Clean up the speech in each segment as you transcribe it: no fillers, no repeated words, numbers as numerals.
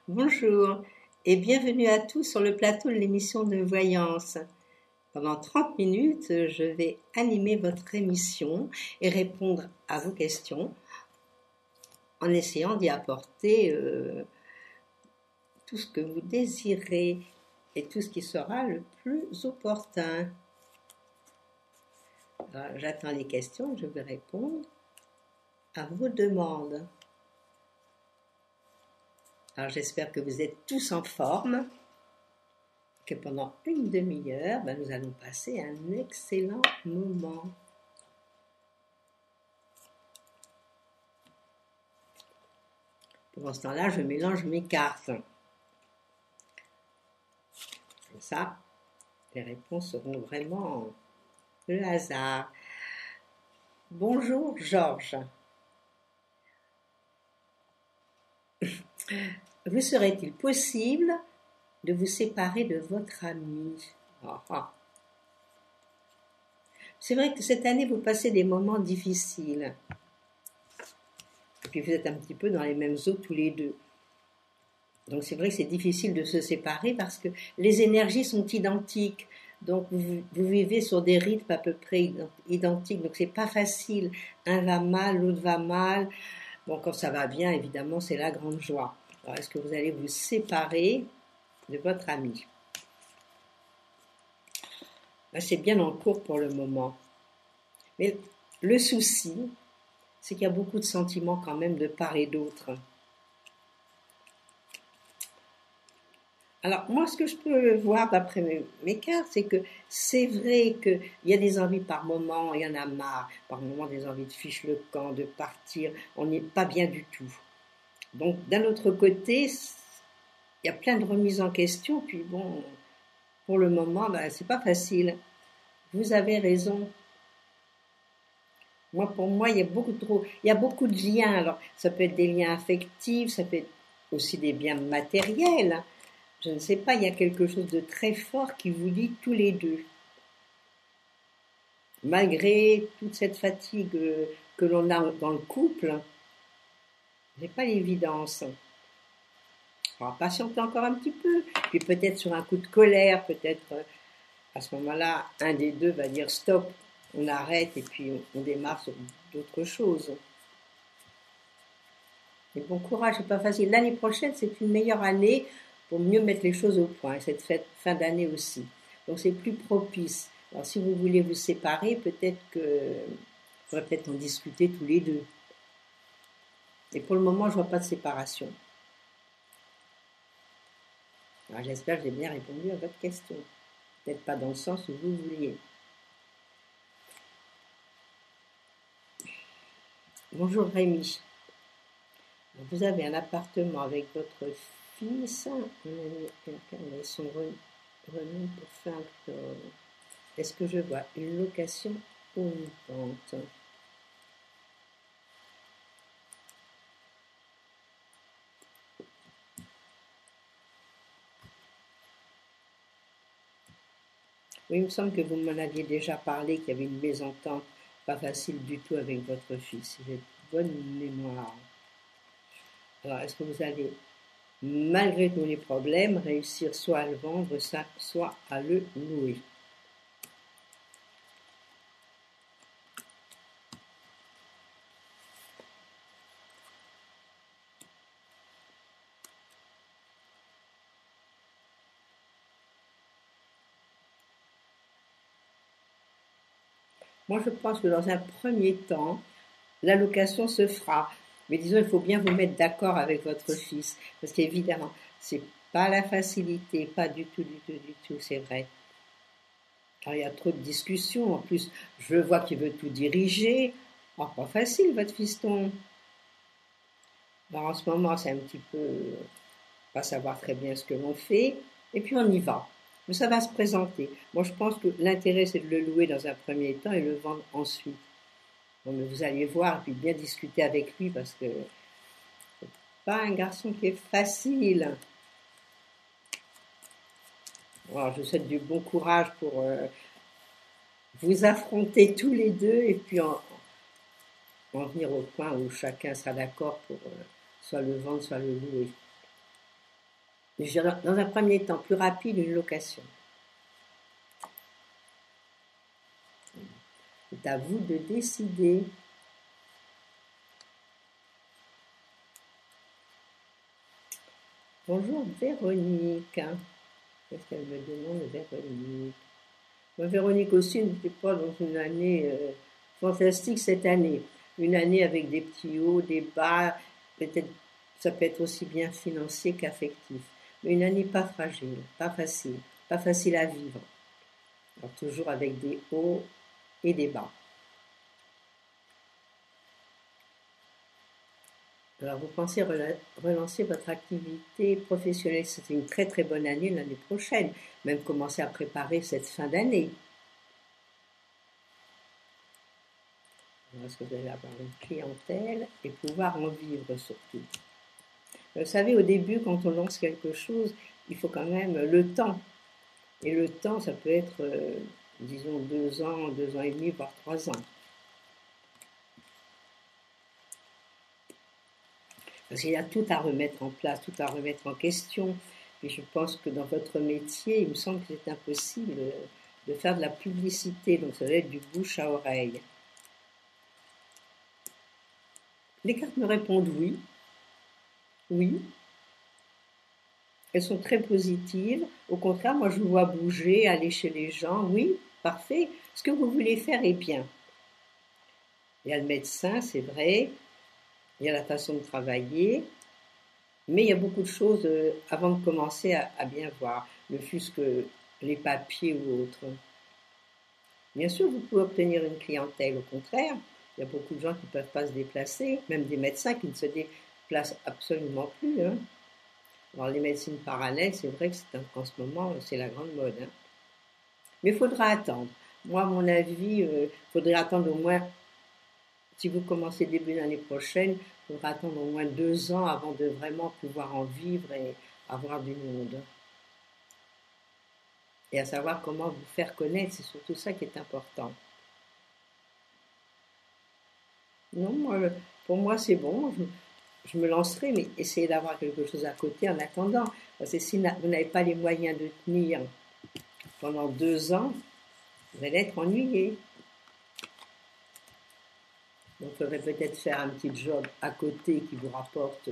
Bonjour et bienvenue à tous sur le plateau de l'émission de voyance. Pendant 30 minutes, je vais animer votre émission et répondre à vos questions en essayant d'y apporter tout ce que vous désirez et tout ce qui sera le plus opportun. Alors, j'attends les questions et je vais répondre à vos demandes. Alors j'espère que vous êtes tous en forme, que pendant une demi-heure, nous allons passer un excellent moment. Pendant ce temps-là, je mélange mes cartes. Comme ça, les réponses seront vraiment le hasard. Bonjour Georges. Vous serait-il possible de vous séparer de votre ami? C'est vrai que cette année, vous passez des moments difficiles. Et puis vous êtes un petit peu dans les mêmes eaux tous les deux. Donc c'est vrai que c'est difficile de se séparer parce que les énergies sont identiques. Donc vous vivez sur des rythmes à peu près identiques. Donc c'est pas facile. Un va mal, l'autre va mal. Bon, quand ça va bien, évidemment, c'est la grande joie. Alors est-ce que vous allez vous séparer de votre ami? C'est bien en cours pour le moment. Mais le souci, c'est qu'il y a beaucoup de sentiments quand même de part et d'autre. Alors, moi, ce que je peux voir d'après mes cartes, c'est que c'est vrai qu'il y a des envies par moment, il y en a marre, par moment des envies de ficher le camp, de partir, on n'est pas bien du tout. Donc, d'un autre côté, il y a plein de remises en question, puis bon, pour le moment, c'est pas facile. Vous avez raison. Pour moi, il y a beaucoup de liens. Alors, ça peut être des liens affectifs, ça peut être aussi des biens matériels. Je ne sais pas, il y a quelque chose de très fort qui vous lie tous les deux. Malgré toute cette fatigue que l'on a dans le couple, ce n'est pas l'évidence. On va patienter encore un petit peu, puis peut-être sur un coup de colère, peut-être à ce moment-là, un des deux va dire stop, on arrête et puis on démarre sur d'autres choses. Mais bon courage, c'est pas facile. L'année prochaine, c'est une meilleure année pour mieux mettre les choses au point. Et cette fin d'année aussi. Donc c'est plus propice. Alors si vous voulez vous séparer, peut-être que faudrait peut-être en discuter tous les deux. Et pour le moment, je vois pas de séparation. Alors j'espère que j'ai bien répondu à votre question. Peut-être pas dans le sens où vous vouliez. Bonjour Rémi. Vous avez un appartement avec votre fils, on a son renom pour fin octobre. Est-ce que je vois une location ou une vente? Oui, il me semble que vous m'en aviez déjà parlé, qu'il y avait une mésentente pas facile du tout avec votre fils. J'ai bonne mémoire. Alors, est-ce que vous allez, malgré tous les problèmes, réussir soit à le vendre, soit à le louer? Moi, je pense que dans un premier temps, la location se fera. Mais disons, il faut bien vous mettre d'accord avec votre fils. Parce qu'évidemment, c'est pas la facilité, pas du tout, c'est vrai. Alors, il y a trop de discussions. En plus, je vois qu'il veut tout diriger. Oh, pas facile, votre fiston. Alors, en ce moment, c'est un petit peu pas savoir très bien ce que l'on fait. Et puis, on y va. Mais ça va se présenter. Moi, je pense que l'intérêt, c'est de le louer dans un premier temps et le vendre ensuite. Bon, mais vous allez voir et puis bien discuter avec lui parce que c'est pas un garçon qui est facile. Alors, je vous souhaite du bon courage pour vous affronter tous les deux et puis en venir au point où chacun sera d'accord pour soit le vendre, soit le louer. Dans un premier temps, plus rapide, une location. C'est à vous de décider. Bonjour Véronique. Qu'est-ce qu'elle me demande, Véronique? Moi, Véronique aussi n'était pas dans une année fantastique cette année. Une année avec des petits hauts, des bas, peut-être ça peut être aussi bien financier qu'affectif. Mais une année pas fragile, pas facile à vivre. Alors, toujours avec des hauts et des bas. Alors, vous pensez relancer votre activité professionnelle. C'est une très très bonne année l'année prochaine. Même commencer à préparer cette fin d'année. Est-ce que vous allez avoir une clientèle et pouvoir en vivre surtout? Vous savez, au début, quand on lance quelque chose, il faut quand même le temps. Et le temps, ça peut être, disons, 2 ans et demi, voire 3 ans. Parce qu'il y a tout à remettre en place, tout à remettre en question. Et je pense que dans votre métier, il me semble que c'est impossible de faire de la publicité. Donc ça doit être du bouche à oreille. Les cartes me répondent oui. Oui. Elles sont très positives. Au contraire, moi je vous vois bouger, aller chez les gens. Oui, parfait. Ce que vous voulez faire est bien. Il y a le médecin, c'est vrai. Il y a la façon de travailler. Mais il y a beaucoup de choses avant de commencer à bien voir. Ne fût-ce que les papiers ou autres. Bien sûr, vous pouvez obtenir une clientèle. Au contraire, il y a beaucoup de gens qui ne peuvent pas se déplacer. Même des médecins qui ne se déplacent absolument plus. Hein. Alors les médecines parallèles, c'est vrai que en ce moment, c'est la grande mode. Hein. Mais il faudra attendre. Moi, à mon avis, il faudrait attendre au moins, si vous commencez début d'année prochaine, il faudra attendre au moins 2 ans avant de vraiment pouvoir en vivre et avoir du monde. Et à savoir comment vous faire connaître, c'est surtout ça qui est important. Non, pour moi, c'est bon. Je me lancerai, mais essayez d'avoir quelque chose à côté en attendant. Parce que si vous n'avez pas les moyens de tenir pendant 2 ans, vous allez être ennuyé. Donc, il faudrait peut-être faire un petit job à côté qui vous rapporte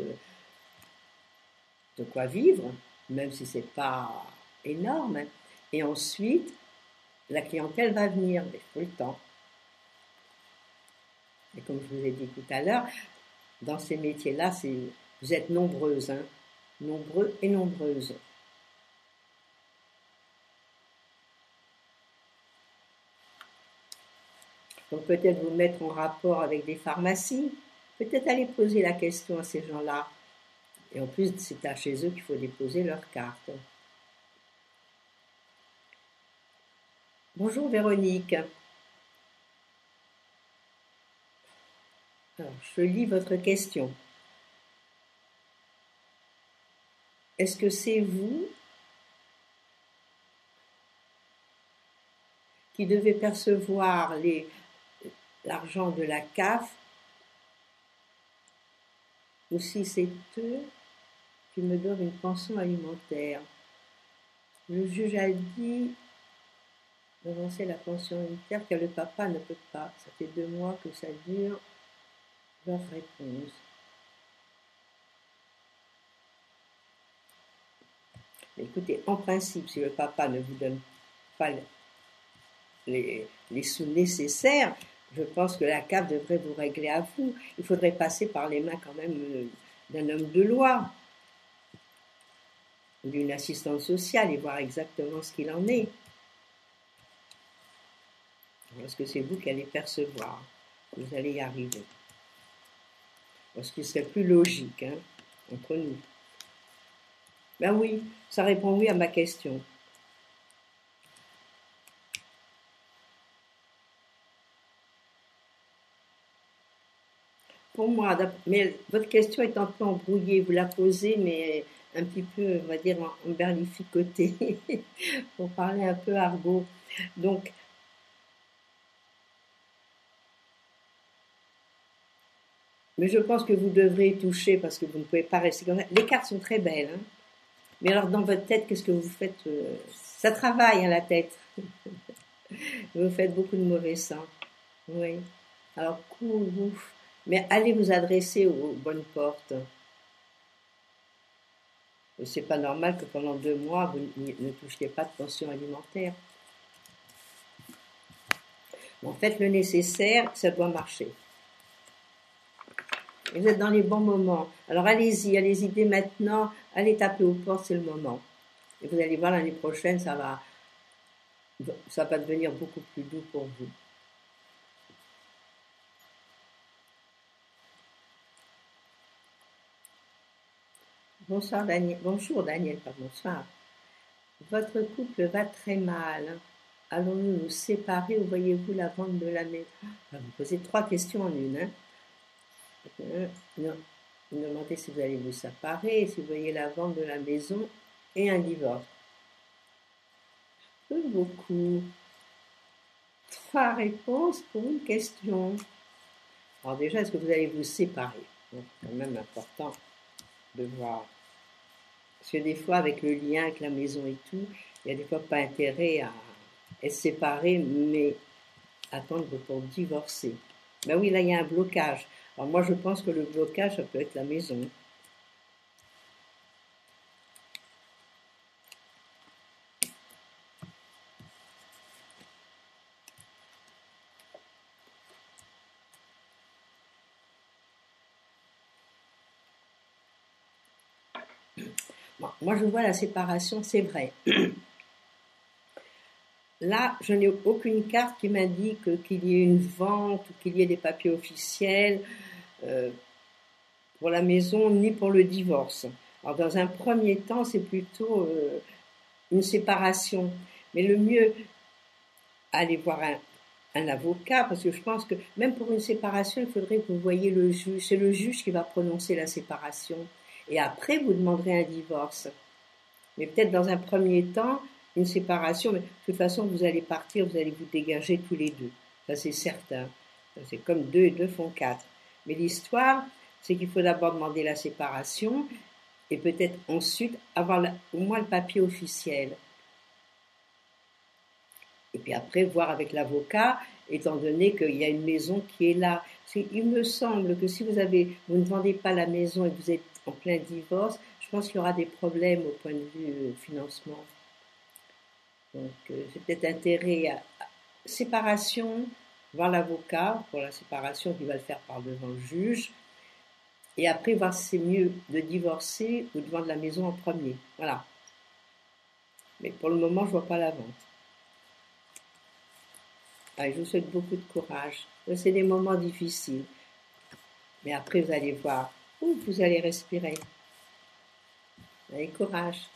de quoi vivre, même si c'est pas énorme. Et ensuite, la clientèle va venir, mais il faut le temps. Et comme je vous ai dit tout à l'heure, dans ces métiers-là, vous êtes nombreuses, hein, nombreux et nombreuses. Donc peut-être vous mettre en rapport avec des pharmacies, peut-être aller poser la question à ces gens-là. Et en plus, c'est à chez eux qu'il faut déposer leur carte. Bonjour Véronique. Alors, je lis votre question. Est-ce que c'est vous qui devez percevoir l'argent de la CAF ou si c'est eux qui me donnent une pension alimentaire? Le juge a dit d'avancer la pension alimentaire car le papa ne peut pas. Ça fait 2 mois que ça dure. Leur réponse. Écoutez, en principe, si le papa ne vous donne pas les sous nécessaires, je pense que la CAF devrait vous régler à vous. Il faudrait passer par les mains quand même d'un homme de loi, d'une assistante sociale et voir exactement ce qu'il en est. Parce que c'est vous qui allez percevoir. Vous allez y arriver. Parce qu'il serait plus logique, hein, entre nous. Ben oui, ça répond oui à ma question. Pour moi, mais votre question est un peu embrouillée. Vous la posez, mais un petit peu, on va dire, en berlificoté, pour parler un peu argot. Donc, mais je pense que vous devrez y toucher parce que vous ne pouvez pas rester comme ça. Les cartes sont très belles, hein. Mais alors, dans votre tête, qu'est-ce que vous faites Ça travaille, hein, la tête. Vous faites beaucoup de mauvais sang. Oui. Alors, cool, ouf. Mais allez vous adresser aux bonnes portes. C'est pas normal que pendant 2 mois, vous ne touchiez pas de pension alimentaire. En fait, le nécessaire, ça doit marcher. Vous êtes dans les bons moments. Alors allez-y dès maintenant, allez taper aux portes, c'est le moment. Et vous allez voir l'année prochaine, ça va devenir beaucoup plus doux pour vous. Bonsoir Daniel, bonjour Daniel, pas bonsoir. Votre couple va très mal. Allons-nous nous séparer ou voyez-vous la vente de la maison? Vous posez 3 questions en une. Hein? Non. Vous demandez si vous allez vous séparer, si vous voyez la vente de la maison et un divorce. Peu beaucoup. 3 réponses pour une question. Alors déjà, est-ce que vous allez vous séparer? C'est quand même important de voir. Parce que des fois, avec le lien, avec la maison et tout, il y a des fois pas intérêt à être séparé, mais attendre pour divorcer. Ben oui, là, il y a un blocage. Alors moi, je pense que le blocage, ça peut être la maison. Bon, moi, je vois la séparation, c'est vrai. Là, je n'ai aucune carte qui m'indique qu'il y ait une vente ou qu'il y ait des papiers officiels pour la maison ni pour le divorce. Alors, dans un premier temps, c'est plutôt une séparation. Mais le mieux, aller voir un avocat, parce que je pense que même pour une séparation, il faudrait que vous voyiez le juge. C'est le juge qui va prononcer la séparation. Et après, vous demanderez un divorce. Mais peut-être dans un premier temps, une séparation, mais de toute façon, vous allez partir, vous allez vous dégager tous les deux. Ça, c'est certain. C'est comme 2 et 2 font 4. Mais l'histoire, c'est qu'il faut d'abord demander la séparation et peut-être ensuite avoir au moins le papier officiel. Et puis après, voir avec l'avocat, étant donné qu'il y a une maison qui est là. Il me semble que si vous ne vendez pas la maison et que vous êtes en plein divorce, je pense qu'il y aura des problèmes au point de vue financement. Donc, j'ai peut-être intérêt à séparation, voir l'avocat pour la séparation qui va le faire par devant le juge. Et après, voir si c'est mieux de divorcer ou de vendre la maison en premier. Voilà. Mais pour le moment, je vois pas la vente. Allez, je vous souhaite beaucoup de courage. C'est des moments difficiles. Mais après, vous allez voir. Vous allez respirer. Allez, courage.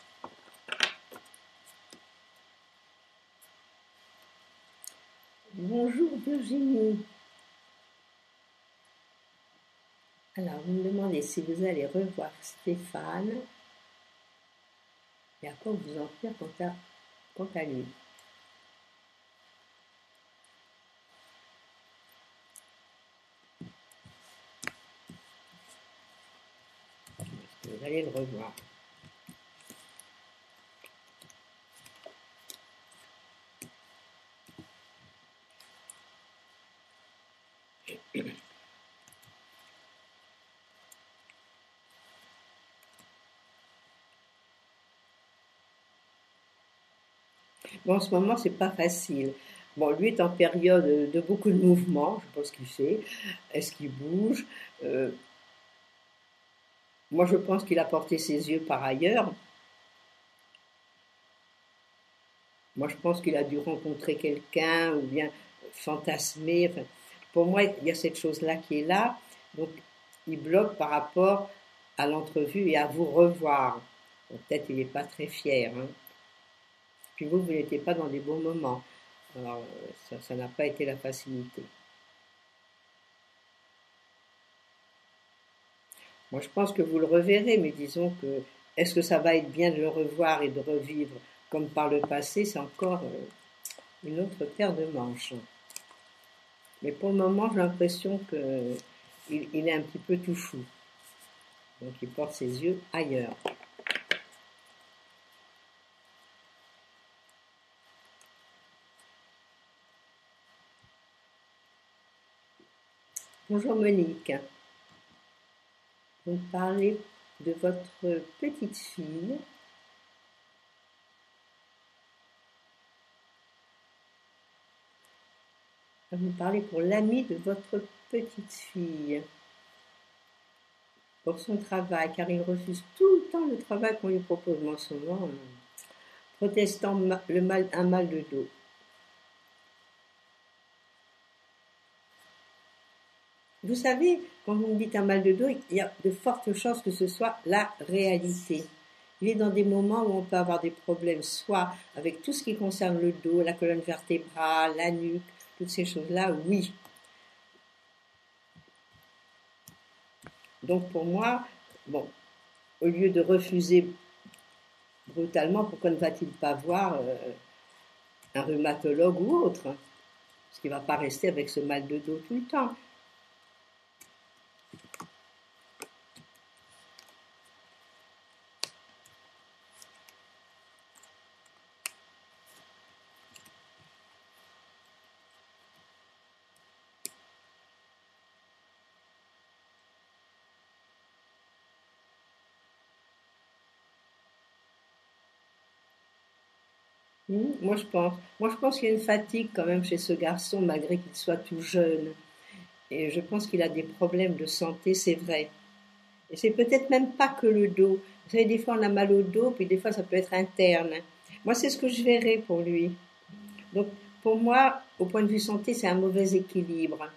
Bonjour Virginie. Alors, vous me demandez si vous allez revoir Stéphane et à quoi vous en faire quant à lui. Vous allez le revoir. Bon, en ce moment, c'est pas facile. Bon, lui est en période de beaucoup de mouvements, je pense qu'il fait. Est-ce qu'il bouge Moi, je pense qu'il a porté ses yeux par ailleurs. Moi, je pense qu'il a dû rencontrer quelqu'un ou bien fantasmer. Enfin, pour moi, il y a cette chose-là qui est là. Donc, il bloque par rapport à l'entrevue et à vous revoir. Bon, peut-être il n'est pas très fier. Hein. Puis vous n'étiez pas dans des bons moments. Alors, ça n'a pas été la facilité. Moi, je pense que vous le reverrez, mais disons que est-ce que ça va être bien de le revoir et de revivre comme par le passé? C'est encore une autre paire de manches. Mais pour le moment, j'ai l'impression qu'il est un petit peu tout fou. Donc, il porte ses yeux ailleurs. Bonjour Monique, vous me parlez de votre petite fille. Vous me parlez pour l'ami de votre petite fille, pour son travail, car il refuse tout le temps le travail qu'on lui propose en ce moment, protestant un mal de dos. Vous savez, quand vous me dites un mal de dos, il y a de fortes chances que ce soit la réalité. Il est dans des moments où on peut avoir des problèmes, soit avec tout ce qui concerne le dos, la colonne vertébrale, la nuque, toutes ces choses-là, oui. Donc pour moi, bon, au lieu de refuser brutalement, pourquoi ne va-t-il pas voir un rhumatologue ou autre? Parce qu'il ne va pas rester avec ce mal de dos tout le temps. Moi je pense qu'il y a une fatigue quand même chez ce garçon malgré qu'il soit tout jeune. Et je pense qu'il a des problèmes de santé, c'est vrai. Et c'est peut-être même pas que le dos. Vous savez, des fois on a mal au dos, puis des fois ça peut être interne. Moi c'est ce que je verrais pour lui. Donc pour moi, au point de vue santé, c'est un mauvais équilibre.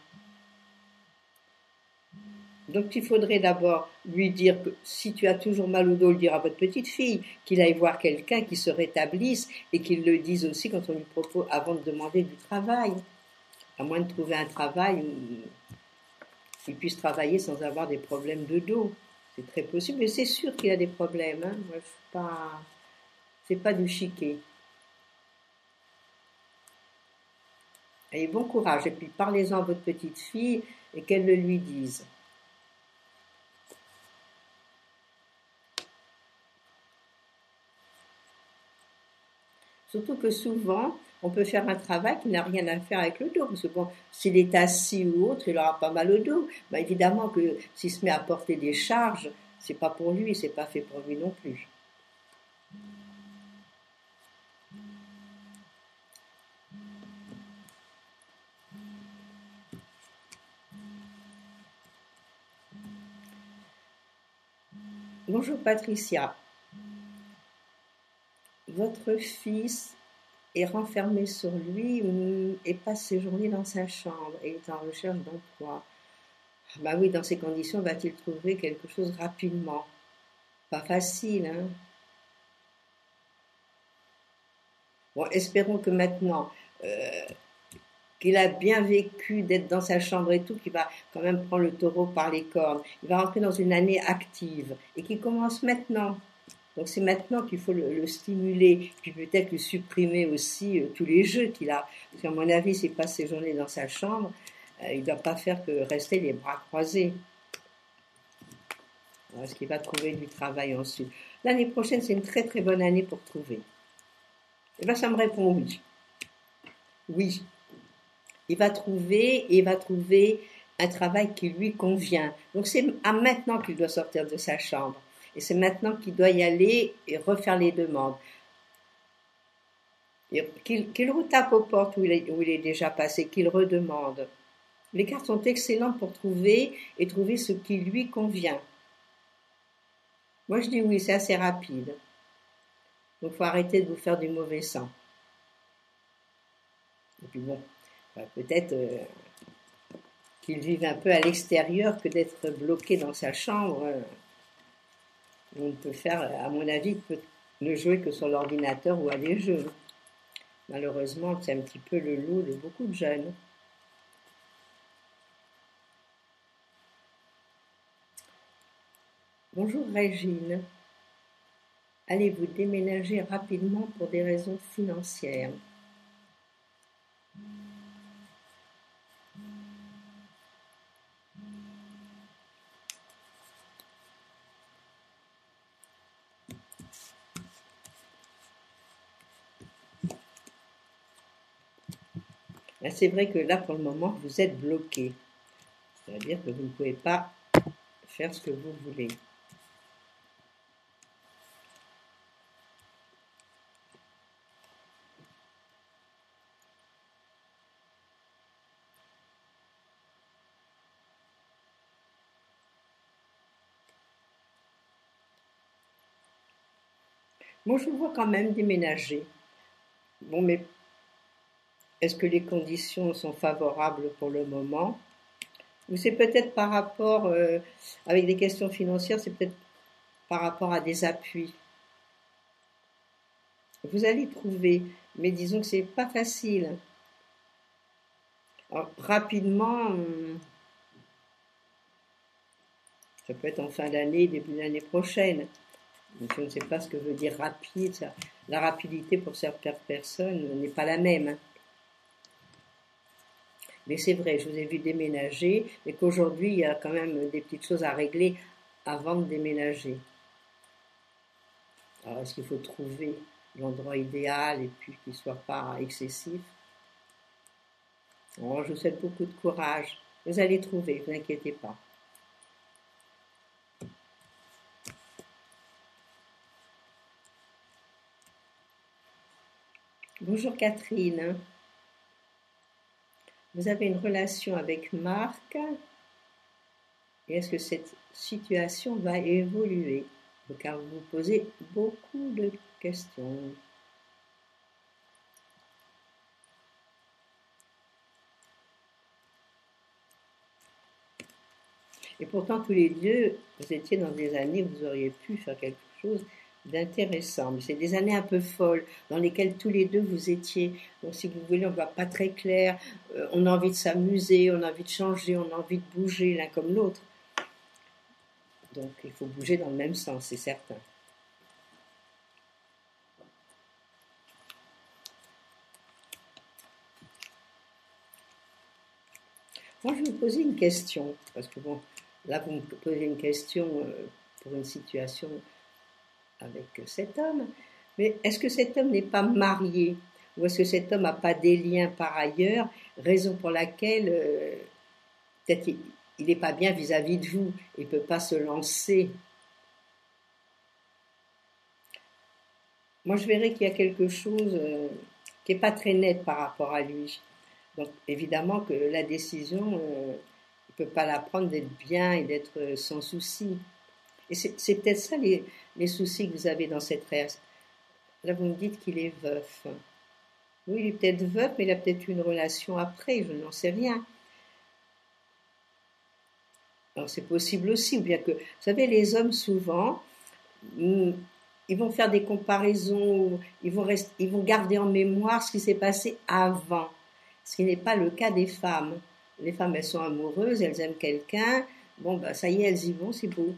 Donc il faudrait d'abord lui dire que si tu as toujours mal au dos, le dire à votre petite fille, qu'il aille voir quelqu'un qui se rétablisse et qu'il le dise aussi quand on lui propose, avant de demander du travail. À moins de trouver un travail où il puisse travailler sans avoir des problèmes de dos. C'est très possible, mais c'est sûr qu'il a des problèmes. Hein. Moi, je suis pas, c'est pas du chiquet. Et bon courage. Et puis parlez-en à votre petite fille et qu'elle le lui dise. Surtout que souvent, on peut faire un travail qui n'a rien à faire avec le dos. Parce que bon, s'il est assis ou autre, il aura pas mal au dos. Bah, évidemment que s'il se met à porter des charges, c'est pas pour lui, c'est pas fait pour lui non plus. Bonjour Patricia. Votre fils est renfermé sur lui et passe ses journées dans sa chambre et est en recherche d'emploi. Ah bah oui, dans ces conditions, va-t-il trouver quelque chose rapidement? Pas facile, hein? Bon, espérons que maintenant qu'il a bien vécu d'être dans sa chambre et tout, qu'il va quand même prendre le taureau par les cornes. Il va rentrer dans une année active et qu'il commence maintenant. Donc c'est maintenant qu'il faut le stimuler, puis peut-être le supprimer aussi tous les jeux qu'il a. Parce qu'à mon avis, s'il passe ses journées dans sa chambre, il ne doit pas faire que rester les bras croisés. Parce qu'il va trouver du travail ensuite. L'année prochaine, c'est une très très bonne année pour trouver. Et bien ça me répond oui. Oui. Il va trouver un travail qui lui convient. Donc c'est à maintenant qu'il doit sortir de sa chambre. Et c'est maintenant qu'il doit y aller et refaire les demandes. Qu'il retape aux portes où il est déjà passé, qu'il redemande. Les cartes sont excellentes pour trouver et trouver ce qui lui convient. Moi je dis oui, c'est assez rapide. Donc il faut arrêter de vous faire du mauvais sang. Et puis bon, peut-être qu'il vive un peu à l'extérieur que d'être bloqué dans sa chambre. On peut faire, à mon avis, peut ne jouer que sur l'ordinateur ou à des jeux. Malheureusement, c'est un petit peu le lot de beaucoup de jeunes. Bonjour Régine. Allez-vous déménager rapidement pour des raisons financières? C'est vrai que là, pour le moment, vous êtes bloqué. C'est-à-dire que vous ne pouvez pas faire ce que vous voulez. Moi, je vous vois quand même déménager. Bon, mais est-ce que les conditions sont favorables pour le moment? Ou c'est peut-être par rapport, avec des questions financières, c'est peut-être par rapport à des appuis. Vous allez trouver, mais disons que c'est pas facile. Alors, rapidement, ça peut être en fin d'année, début de l'année prochaine. Donc, je ne sais pas ce que veut dire rapide. Ça. La rapidité pour certaines personnes n'est pas la même. Mais c'est vrai, je vous ai vu déménager, mais qu'aujourd'hui, il y a quand même des petites choses à régler avant de déménager. Alors, est-ce qu'il faut trouver l'endroit idéal et puis qu'il ne soit pas excessif? Alors, je vous souhaite beaucoup de courage. Vous allez trouver, ne vous inquiétez pas. Bonjour Catherine. Vous avez une relation avec Marc et est-ce que cette situation va évoluer? Car vous posez beaucoup de questions. Et pourtant, tous les deux, vous étiez dans des années où vous auriez pu faire quelque chose d'intéressant. Mais c'est des années un peu folles, dans lesquelles tous les deux vous étiez. Donc, si vous voulez, on ne voit pas très clair. On a envie de s'amuser, on a envie de changer, on a envie de bouger l'un comme l'autre. Donc, il faut bouger dans le même sens, c'est certain. Moi, je vais vous poser une question, parce que bon, là, vous me posez une question pour une situation avec cet homme, mais est-ce que cet homme n'est pas marié? Ou est-ce que cet homme n'a pas des liens par ailleurs, raison pour laquelle peut-être il n'est pas bien vis-à-vis de vous, il ne peut pas se lancer? Moi, je verrais qu'il y a quelque chose qui n'est pas très net par rapport à lui. Donc, évidemment que la décision, il ne peut pas la prendre d'être bien et d'être sans souci. Et c'est peut-être ça les soucis que vous avez dans cette relation. Là, vous me dites qu'il est veuf. Oui, il est peut-être veuf, mais il a peut-être eu une relation après, je n'en sais rien. Alors, c'est possible aussi, ou bien que, vous savez, les hommes, souvent, mm, ils vont faire des comparaisons, ils vont garder en mémoire ce qui s'est passé avant, ce qui n'est pas le cas des femmes. Les femmes, elles sont amoureuses, elles aiment quelqu'un, bon, bah, ça y est, elles y vont, c'est beau.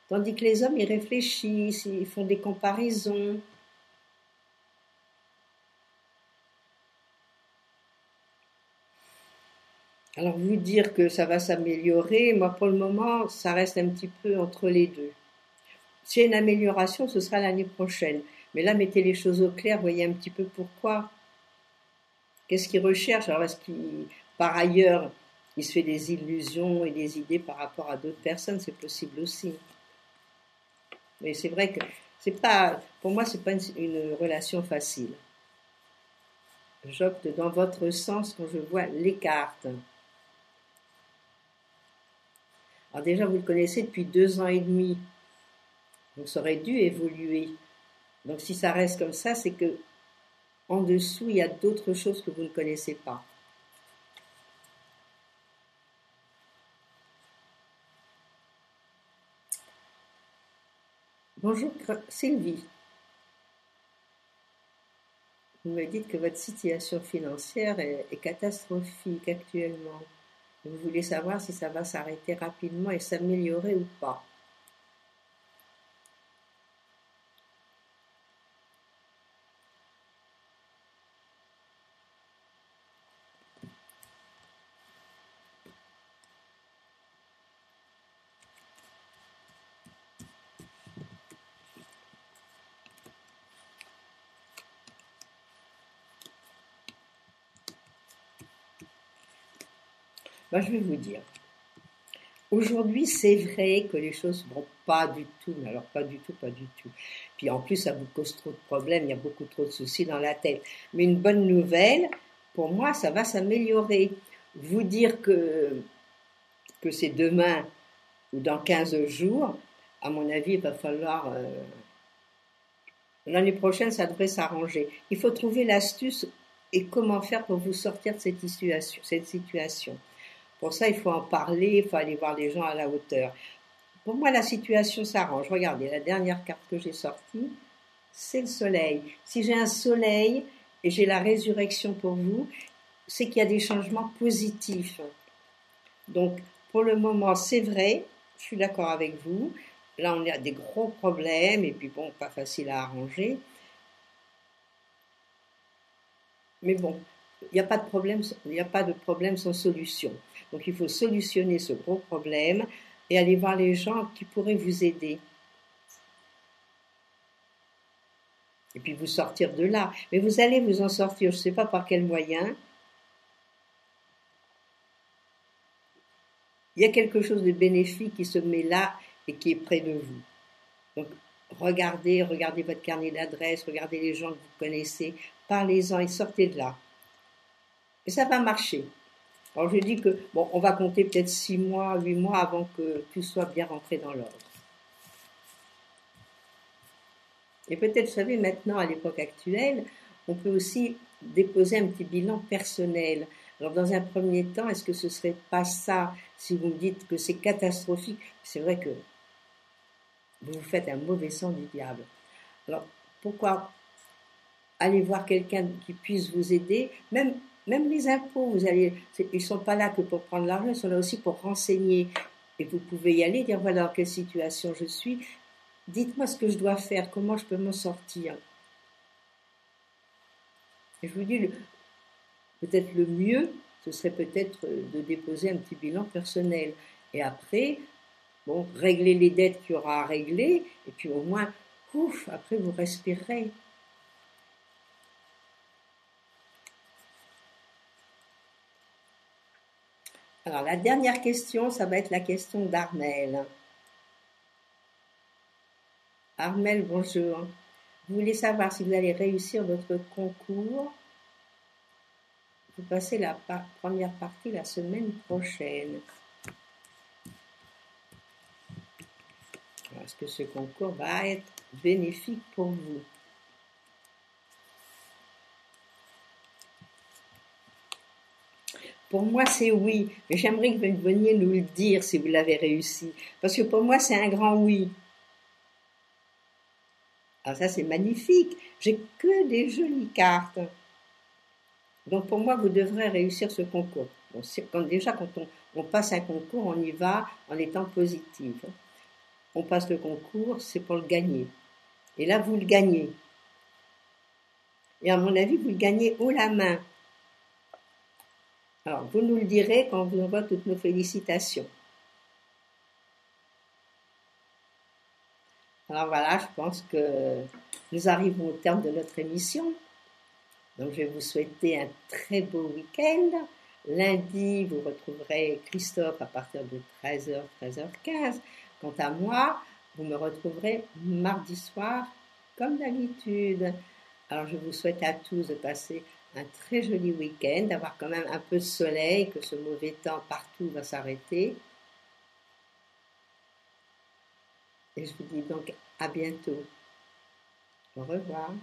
Tandis que les hommes, ils réfléchissent, ils font des comparaisons. Alors, vous dire que ça va s'améliorer, moi, pour le moment, ça reste un petit peu entre les deux. S'il y a une amélioration, ce sera l'année prochaine. Mais là, mettez les choses au clair, voyez un petit peu pourquoi. Qu'est-ce qu'il recherche? Alors, est-ce qu'il, par ailleurs, il se fait des illusions et des idées par rapport à d'autres personnes? C'est possible aussi. Mais c'est vrai que c'est pas, pour moi, c'est pas une relation facile. J'opte dans votre sens quand je vois les cartes. Alors déjà, vous le connaissez depuis 2 ans et demi, donc ça aurait dû évoluer. Donc si ça reste comme ça, c'est que en dessous, il y a d'autres choses que vous ne connaissez pas. Bonjour Sylvie, vous me dites que votre situation financière est catastrophique actuellement. Vous voulez savoir si ça va s'arrêter rapidement et s'améliorer ou pas. Ben, je vais vous dire. Aujourd'hui, c'est vrai que les choses vont pas du tout, mais alors pas du tout, pas du tout. Puis en plus, ça vous cause trop de problèmes, il y a beaucoup trop de soucis dans la tête. Mais une bonne nouvelle, pour moi, ça va s'améliorer. Vous dire que c'est demain ou dans 15 jours, à mon avis, il va falloir... l'année prochaine, ça devrait s'arranger. Il faut trouver l'astuce et comment faire pour vous sortir de cette situation. Pour ça, il faut en parler, il faut aller voir les gens à la hauteur. Pour moi, la situation s'arrange. Regardez, la dernière carte que j'ai sortie, c'est le soleil. Si j'ai un soleil et j'ai la résurrection pour vous, c'est qu'il y a des changements positifs. Donc, pour le moment, c'est vrai, je suis d'accord avec vous. Là, on a des gros problèmes et puis bon, pas facile à arranger. Mais bon, il n'y a pas de problème, il n'y a pas de problème sans solution. Donc, il faut solutionner ce gros problème et aller voir les gens qui pourraient vous aider. Et puis vous sortir de là. Mais vous allez vous en sortir, je ne sais pas par quel moyen. Il y a quelque chose de bénéfique qui se met là et qui est près de vous. Donc regardez votre carnet d'adresses, regardez les gens que vous connaissez, parlez-en et sortez de là. Et ça va marcher. Alors je dis que, bon, on va compter peut-être 6 mois, 8 mois avant que tout soit bien rentré dans l'ordre. Et peut-être, vous savez, maintenant, à l'époque actuelle, on peut aussi déposer un petit bilan personnel. Alors, dans un premier temps, est-ce que ce serait pas ça, si vous me dites que c'est catastrophique? C'est vrai que vous vous faites un mauvais sang du diable. Alors, pourquoi aller voir quelqu'un qui puisse vous aider? Même les impôts, ils sont pas là que pour prendre l'argent, ils sont là aussi pour renseigner. Et vous pouvez y aller, dire voilà dans quelle situation je suis. Dites-moi ce que je dois faire, comment je peux m'en sortir. Et je vous dis, peut-être le mieux, ce serait peut-être de déposer un petit bilan personnel. Et après, bon, régler les dettes qu'il y aura à régler, et puis au moins, ouf, après vous respirerez. Alors la dernière question, ça va être la question d'Armel. Armel, bonjour. Vous voulez savoir si vous allez réussir votre concours? Vous passez la première partie la semaine prochaine. Est-ce que ce concours va être bénéfique pour vous? Pour moi, c'est oui, mais j'aimerais que vous veniez nous le dire si vous l'avez réussi. Parce que pour moi, c'est un grand oui. Alors ça, c'est magnifique. J'ai que des jolies cartes. Donc pour moi, vous devrez réussir ce concours. Bon, quand on passe un concours, on y va en étant positif. On passe le concours, c'est pour le gagner. Et là, vous le gagnez. Et à mon avis, vous le gagnez haut la main. Alors, vous nous le direz quand on vous envoie toutes nos félicitations. Alors voilà, je pense que nous arrivons au terme de notre émission. Donc, je vais vous souhaiter un très beau week-end. Lundi, vous retrouverez Christophe à partir de 13h, 13h15. Quant à moi, vous me retrouverez mardi soir, comme d'habitude. Alors, je vous souhaite à tous de passer un très joli week-end, d'avoir quand même un peu de soleil, que ce mauvais temps partout va s'arrêter. Et je vous dis donc à bientôt. Au revoir.